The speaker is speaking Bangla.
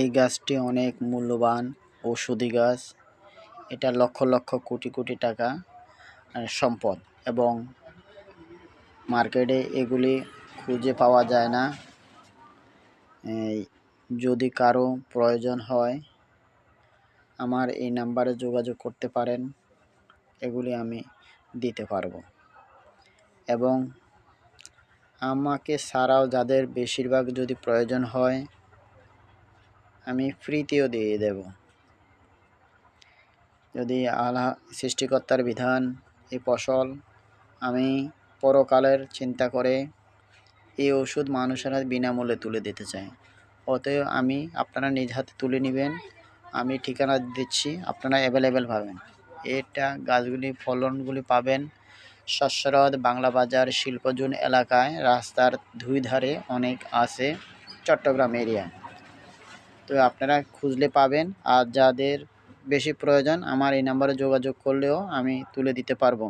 এই গাছটি অনেক মূল্যবান ঔষধি গাছ। এটা লক্ষ লক্ষ কোটি কোটি টাকা সম্পদ এবং মার্কেটে এগুলি খুঁজে পাওয়া যায় না। যদি কারো প্রয়োজন হয় আমার এই নাম্বারে যোগাযোগ করতে পারেন, এগুলি আমি দিতে পারবো। এবং আমাকে ছাড়াও যাদের বেশিরভাগ যদি প্রয়োজন হয় আমি ফ্রিতেও দিয়ে দেব। যদি আল্লাহ সৃষ্টিকর্তার বিধান এই ফসল আমি পরকালের চিন্তা করে এই ওষুধ মানুষের হাতে বিনামূল্যে তুলে দিতে চাই। অতএব আপনারা নিজ হাতে তুলে নেবেন। আমি ঠিকানা দিচ্ছি, আপনারা অ্যাভেলেবেল পাবেন। এটা গাছগুলি ফলনগুলি পাবেন শস্যরথ বাংলা বাজার শিল্পজোন এলাকায়, রাস্তার দুই ধারে অনেক আছে চট্টগ্রাম এরিয়া। তো আপনারা খুঁজলে পাবেন। আর যাদের বেশি প্রয়োজন আমার এই নাম্বারে যোগাযোগ করলেও আমি তুলে দিতে পারবো।